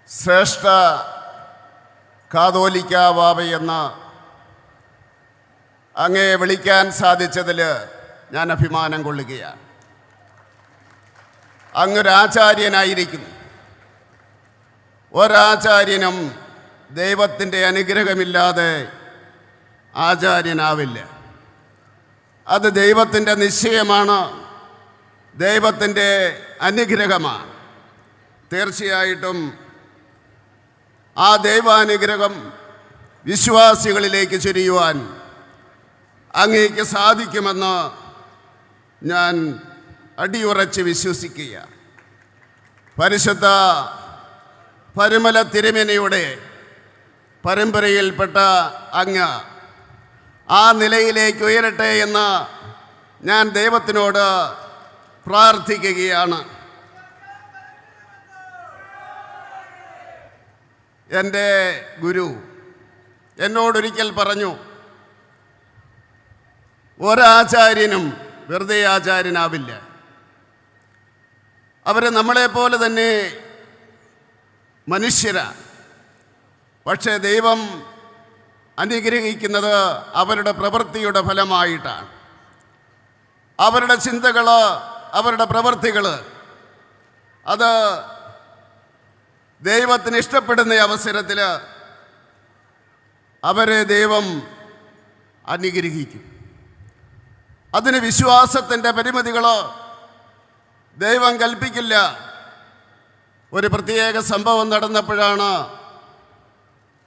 ശ്രേഷ്ഠ കാതോലിക്ക ബാവയെന്ന് അങ്ങേ വിളിക്കാൻ സാധിച്ചതിൽ ഞാൻ അഭിമാനം കൊള്ളുകയാണ്. അങ്ങൊരാചാര്യനായിരിക്കുന്നു. ഒരാചാര്യനും ദൈവത്തിൻ്റെ അനുഗ്രഹമില്ലാതെ ആചാര്യനാവില്ല. അത് ദൈവത്തിൻ്റെ നിശ്ചയമാണ്, ദൈവത്തിൻ്റെ അനുഗ്രഹമാണ്. തീർച്ചയായിട്ടും ആ ദൈവാനുഗ്രഹം വിശ്വാസികളിലേക്ക് ചൊരിയുവാൻ അങ്ങേക്ക് സാധിക്കുമെന്ന് ഞാൻ അടിയുറച്ച് വിശ്വസിക്കുകയാണ്. പരിശുദ്ധ പരിമല തിരുമേനിയുടെ പരമ്പരയിൽപ്പെട്ട അങ്ങ് ആ നിലയിലേക്ക് ഉയരട്ടെ എന്ന് ഞാൻ ദൈവത്തിനോട് പ്രാർത്ഥിക്കുകയാണ്. എൻ്റെ ഗുരു എന്നോടൊരിക്കൽ പറഞ്ഞു, ഒരാചാര്യനും വെറുതെ ആചാര്യനാവില്ല. അവർ നമ്മളെപ്പോലെ തന്നെ മനുഷ്യരാണ്. പക്ഷേ ദൈവം അനുഗ്രഹിക്കുന്നത് അവരുടെ പ്രവൃത്തിയുടെ ഫലമായിട്ടാണ്. അവരുടെ ചിന്തകൾ, അവരുടെ പ്രവൃത്തികൾ അത് ദൈവത്തിന് ഇഷ്ടപ്പെടുന്ന അവസരത്തിൽ അവരെ ദൈവം അനുഗ്രഹിക്കും. അതിന് വിശ്വാസത്തിൻ്റെ പരിമിതികൾ ദൈവം കൽപ്പിക്കില്ല. ഒരു പ്രത്യേക സംഭവം നടന്നപ്പോഴാണ്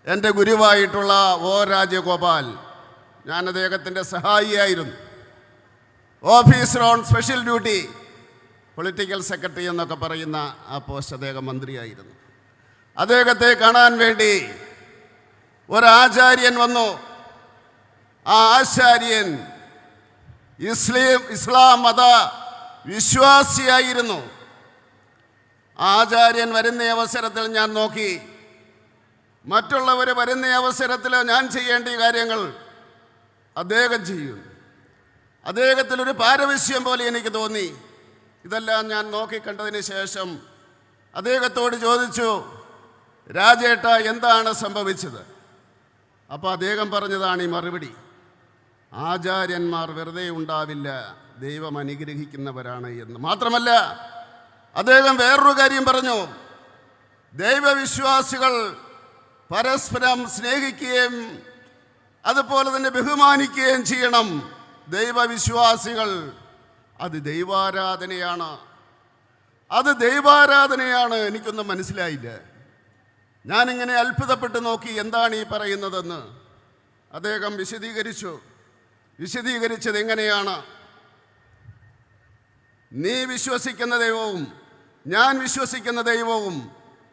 എൻ്റെ ഗുരുവായിട്ടുള്ള ഒ രാജഗോപാൽ, ഞാൻ അദ്ദേഹത്തിൻ്റെ സഹായിയായിരുന്നു, officer on special duty, political secretary എന്നൊക്കെ പറയുന്ന ആ പോസ്റ്റ് അദ്ദേഹം മന്ത്രിയായിരുന്നു. അദ്ദേഹത്തെ കാണാൻ വേണ്ടി ഒരാചാര്യൻ വന്നു. ആ ആചാര്യൻ ഇസ്ലാം മത വിശ്വാസിയായിരുന്നു. ആചാര്യൻ വരുന്ന അവസരത്തിൽ ഞാൻ നോക്കി, മറ്റുള്ളവർ വരുന്ന അവസരത്തിൽ ഞാൻ ചെയ്യേണ്ട കാര്യങ്ങൾ അദ്ദേഹം ചെയ്യും. അദ്ദേഹത്തിലൊരു പാരവശ്യം പോലെ എനിക്ക് തോന്നി. ഇതെല്ലാം ഞാൻ നോക്കിക്കണ്ടതിന് ശേഷം അദ്ദേഹത്തോട് ചോദിച്ചു, രാജേട്ട എന്താണ് സംഭവിച്ചത്? അപ്പോൾ അദ്ദേഹം പറഞ്ഞതാണ് ഈ മറുപടി: ആചാര്യന്മാർ വെറുതെ ഉണ്ടാവില്ല, ദൈവം അനുഗ്രഹിക്കുന്നവരാണ് എന്ന്. മാത്രമല്ല അദ്ദേഹം വേറൊരു കാര്യം പറഞ്ഞു, ദൈവവിശ്വാസികൾ പരസ്പരം സ്നേഹിക്കുകയും അതുപോലെ തന്നെ ബഹുമാനിക്കുകയും ചെയ്യണം. ദൈവവിശ്വാസികൾ അത് ദൈവാരാധനയാണ്, അത് ദൈവാരാധനയാണ്. എനിക്കൊന്നും മനസ്സിലായില്ല. ഞാനിങ്ങനെ അത്ഭുതപ്പെട്ട് നോക്കി, എന്താണ് ഈ പറയുന്നതെന്ന്. അദ്ദേഹം വിശദീകരിച്ചത് എങ്ങനെയാണ്: നീ വിശ്വസിക്കുന്ന ദൈവവും ഞാൻ വിശ്വസിക്കുന്ന ദൈവവും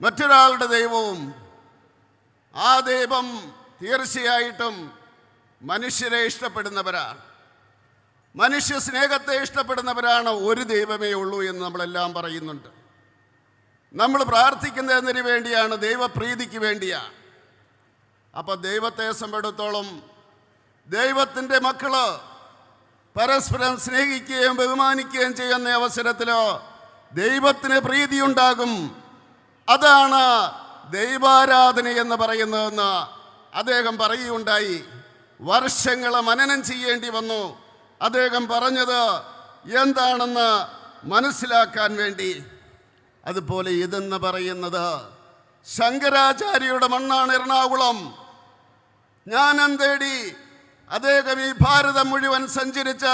മറ്റൊരാളുടെ ദൈവവും, ആ ദൈവം തീർച്ചയായിട്ടും മനുഷ്യരെ ഇഷ്ടപ്പെടുന്നവരാണ്, മനുഷ്യ സ്നേഹത്തെ ഇഷ്ടപ്പെടുന്നവരാണ്. ഒരു ദൈവമേ ഉള്ളൂ എന്ന് നമ്മളെല്ലാം പറയുന്നുണ്ട്. നമ്മൾ പ്രാർത്ഥിക്കുന്നതിന് വേണ്ടിയാണ്, ദൈവപ്രീതിക്ക് വേണ്ടിയാണ്. അപ്പോൾ ദൈവത്തെ സംബന്ധിച്ചിടത്തോളം ദൈവത്തിൻ്റെ മക്കൾ പരസ്പരം സ്നേഹിക്കുകയും ബഹുമാനിക്കുകയും ചെയ്യുന്ന അവസരത്തിൽ ദൈവത്തിന് പ്രീതിയുണ്ടാകും. അതാണ് ദൈവാരാധന എന്ന് പറയുന്നതെന്ന് അദ്ദേഹം പറയുകയുണ്ടായി. വർഷങ്ങൾ മനനം ചെയ്യേണ്ടി വന്നു അദ്ദേഹം പറഞ്ഞത് എന്താണെന്ന് മനസ്സിലാക്കാൻ വേണ്ടി. അതുപോലെ ഇതെന്ന് പറയുന്നത് ശങ്കരാചാര്യയുടെ മണ്ണാണ് എറണാകുളം. ജ്ഞാനം തേടി അദ്ദേഹം ഈ ഭാരതം മുഴുവൻ സഞ്ചരിച്ച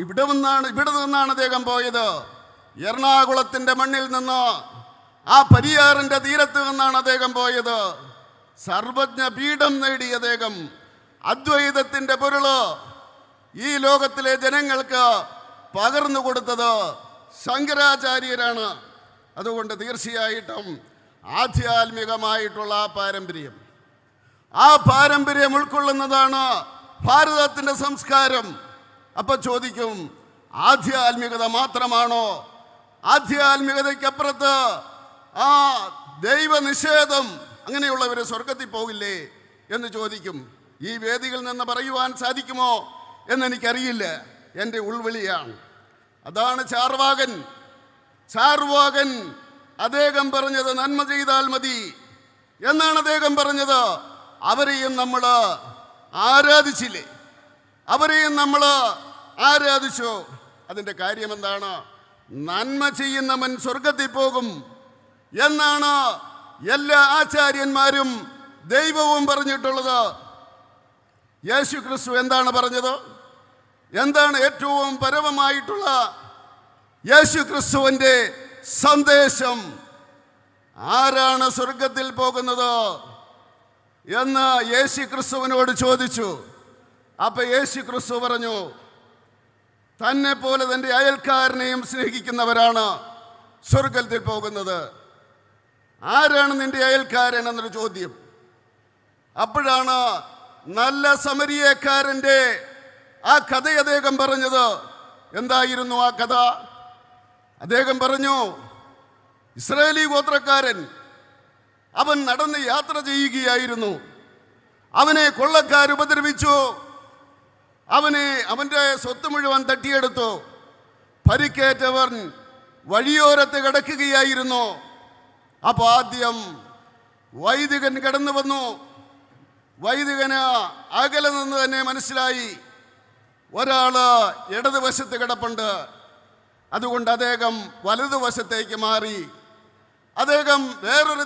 ഇവിടെ നിന്നാണ് അദ്ദേഹം പോയത്. എറണാകുളത്തിൻ്റെ മണ്ണിൽ നിന്ന്, ആ പരിയാറിൻ്റെ തീരത്ത് നിന്നാണ് അദ്ദേഹം പോയത്. സർവജ്ഞ പീഠം നേടി അദ്ദേഹം അദ്വൈതത്തിൻ്റെ പൊരുള് ഈ ലോകത്തിലെ ജനങ്ങൾക്ക് പകർന്നു കൊടുത്തത് ശങ്കരാചാര്യരാണ്. അതുകൊണ്ട് തീർച്ചയായിട്ടും ആധ്യാത്മികമായിട്ടുള്ള ആ പാരമ്പര്യം ഉൾക്കൊള്ളുന്നതാണ് ഭാരതത്തിൻ്റെ സംസ്കാരം. അപ്പോൾ ചോദിക്കും, ആധ്യാത്മികത മാത്രമാണോ? ആധ്യാത്മികതയ്ക്കപ്പുറത്ത് ആ ദൈവനിഷേധം, അങ്ങനെയുള്ളവർ സ്വർഗത്തിൽ പോകില്ലേ എന്ന് ചോദിക്കും. ഈ വേദികളിൽ നിന്ന് പറയുവാൻ സാധിക്കുമോ എന്നെനിക്കറിയില്ല. എൻ്റെ ഉൾവിളിയാണ്. അതാണ് ചാർവാകൻ അദ്ദേഹം പറഞ്ഞത് നന്മ ചെയ്താൽ മതി എന്നാണ് അദ്ദേഹം പറഞ്ഞത്. അവരെയും നമ്മൾ ആരാധിച്ചില്ലേ? അവരെയും നമ്മൾ ആരാധിച്ചു. അതിൻ്റെ കാര്യം എന്താണ്? നന്മ ചെയ്യുന്നവൻ സ്വർഗത്തിൽ പോകും എന്നാണ് എല്ലാ ആചാര്യന്മാരും ദൈവവും പറഞ്ഞിട്ടുള്ളത്. യേശു ക്രിസ്തു എന്താണ് പറഞ്ഞത്? എന്താണ് ഏറ്റവും പരമമായിട്ടുള്ള യേശു ക്രിസ്തുവിൻ്റെ സന്ദേശം? ആരാണ് സ്വർഗത്തിൽ പോകുന്നത് എന്ന് യേശു ക്രിസ്തുവിനോട് ചോദിച്ചു. അപ്പൊ യേശു ക്രിസ്തു പറഞ്ഞു, തന്നെ പോലെ തൻ്റെ അയൽക്കാരനെയും സ്നേഹിക്കുന്നവരാണ് സ്വർഗത്തിൽ പോകുന്നത്. ആരാണ് നിന്റെ അയൽക്കാരൻ എന്നൊരു ചോദ്യം. അപ്പോഴാണ് നല്ല സമരിയക്കാരൻ്റെ ആ കഥ അദ്ദേഹം പറഞ്ഞത്. എന്തായിരുന്നു ആ കഥ? അദ്ദേഹം പറഞ്ഞു, ഇസ്രായേലി ഗോത്രക്കാരൻ അവൻ നടന്ന് യാത്ര ചെയ്യുകയായിരുന്നു. അവനെ കൊള്ളക്കാർ ഉപദ്രവിച്ചു. അവൻ്റെ സ്വത്ത് മുഴുവൻ തട്ടിയെടുത്തു. പരിക്കേറ്റവൻ വഴിയോരത്ത് കിടക്കുകയായിരുന്നു. അപ്പോൾ ആദ്യം വൈദികൻ കടന്നു വന്നു. വൈദികന് അകലെ നിന്ന് തന്നെ മനസ്സിലായി ഒരാള് ഇടതുവശത്ത് കിടപ്പുണ്ട്. അതുകൊണ്ട് അദ്ദേഹം വലതുവശത്തേക്ക് മാറി. അദ്ദേഹം വേറൊരു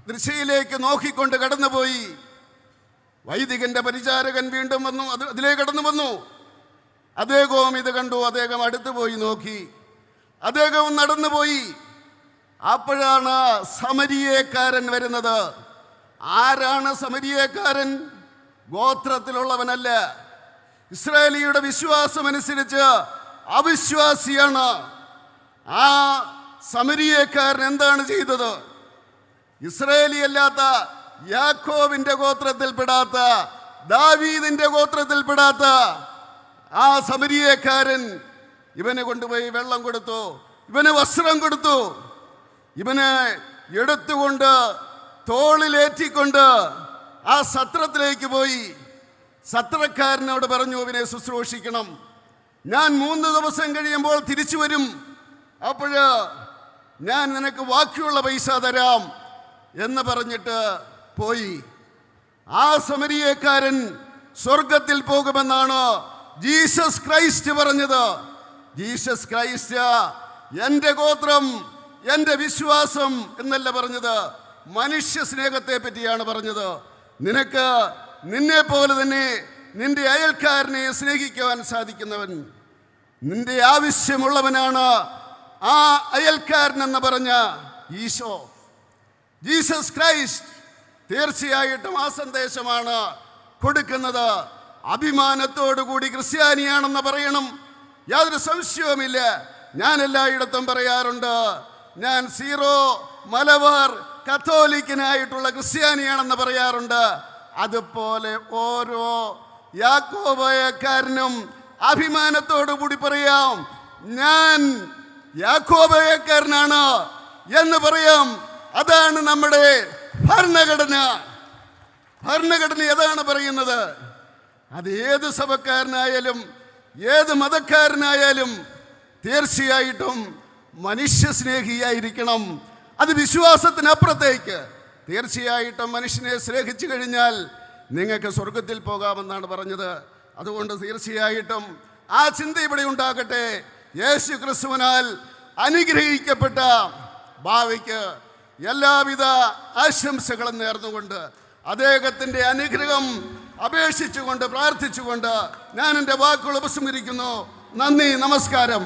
ദിശയിലേക്ക് നോക്കിക്കൊണ്ട് കടന്നുപോയി. വൈദികന്റെ പരിചാരകൻ വീണ്ടും വന്നു, അതിലേക്ക് കടന്നു വന്നു. അദ്ദേഹവും ഇത് കണ്ടു. അദ്ദേഹം അടുത്ത് പോയി നോക്കി. അദ്ദേഹവും നടന്നുപോയി. അപ്പോഴാണ് സമരിയക്കാരൻ വരുന്നത്. ആരാണ് സമരിയക്കാരൻ? ഗോത്രത്തിലുള്ളവനല്ല. ഇസ്രായേലിയുടെ വിശ്വാസമനുസരിച്ച് അവിശ്വാസിയാണ്. ആ സമരിയക്കാരൻ എന്താണ് ചെയ്തത്? ഇസ്രായേലിയല്ലാത്ത യാക്കോബിന്റെ ഗോത്രത്തിൽപ്പെടാത്ത, ദാവീദിന്റെ ഗോത്രത്തിൽപ്പെടാത്ത ആ സമരിയക്കാരൻ ഇവനെ കൊണ്ടുപോയി വെള്ളം കൊടുത്തു, ഇവന് വസ്ത്രം കൊടുത്തു, ഇവനെ എടുത്തുകൊണ്ട് തോളിലേറ്റിക്കൊണ്ട് ആ സത്രത്തിലേക്ക് പോയി. സത്രക്കാരനോട് പറഞ്ഞു, ഇവനെ ശുശ്രൂഷിക്കണം. ഞാൻ 3 ദിവസം കഴിയുമ്പോൾ തിരിച്ചു വരും. അപ്പോഴ് ഞാൻ നിനക്ക് ബാക്കിയുള്ള പൈസ തരാം എന്ന് പറഞ്ഞിട്ട് പോയി. ആ സമരിയക്കാരൻ സ്വർഗത്തിൽ പോകുമെന്നാണ് ജീസസ് ക്രൈസ്റ്റ് പറഞ്ഞത്. ജീസസ് ക്രൈസ്റ്റ് എൻ്റെ ഗോത്രം, എൻ്റെ വിശ്വാസം എന്നല്ല പറഞ്ഞത്, മനുഷ്യ സ്നേഹത്തെ പറ്റിയാണ് പറഞ്ഞത്. നിനക്ക് നിന്നെ പോലെ തന്നെ നിന്റെ അയൽക്കാരനെ സ്നേഹിക്കുവാൻ സാധിക്കുന്നവൻ, നിന്റെ ആവശ്യമുള്ളവനാണ് ആ അയൽക്കാരൻ എന്ന് പറഞ്ഞ ഈശോ, ജീസസ് ക്രൈസ്റ്റ്. തീർച്ചയായിട്ടും ആ സന്ദേശമാണ് കൊടുക്കുന്നത്. അഭിമാനത്തോടുകൂടി ക്രിസ്ത്യാനിയാണെന്ന് പറയണം, യാതൊരു സംശയവുമില്ല. ഞാൻ എല്ലായിടത്തും പറയാറുണ്ട്, ഞാൻ സീറോ മലബാർ കത്തോലിക്കനായിട്ടുള്ള ക്രിസ്ത്യാനിയാണെന്ന് പറയാറുണ്ട്. അതുപോലെ ഓരോ യാക്കോബയക്കാരനും അഭിമാനത്തോടു കൂടി പറയാം, ഞാൻ യാക്കോബയക്കാരനാണ് എന്ന് പറയാം. അതാണ് നമ്മുടെ ഭരണഘടന. ഭരണഘടന ഏതാണ് പറയുന്നത്? അത് ഏത് സഭക്കാരനായാലും ഏത് മതക്കാരനായാലും തീർച്ചയായിട്ടും മനുഷ്യ സ്നേഹിയായിരിക്കണം. അത് വിശ്വാസത്തിനപ്പുറത്തേക്ക് തീർച്ചയായിട്ടും മനുഷ്യനെ സ്നേഹിച്ചു കഴിഞ്ഞാൽ നിങ്ങൾക്ക് സ്വർഗത്തിൽ പോകാമെന്നാണ് പറഞ്ഞത്. അതുകൊണ്ട് തീർച്ചയായിട്ടും ആ ചിന്ത ഇവിടെ ഉണ്ടാകട്ടെ. യേശു ക്രിസ്തുവിനാൽ അനുഗ്രഹിക്കപ്പെട്ട ഭാവിക്ക് എല്ലാവിധ ആശംസകളും നേർന്നുകൊണ്ട് അദ്ദേഹത്തിൻ്റെ അനുഗ്രഹം അപേക്ഷിച്ചുകൊണ്ട് പ്രാർത്ഥിച്ചുകൊണ്ട് ഞാൻ എൻ്റെ വാക്കുകൾ ഉപസംഹരിക്കുന്നു. നന്ദി, നമസ്കാരം.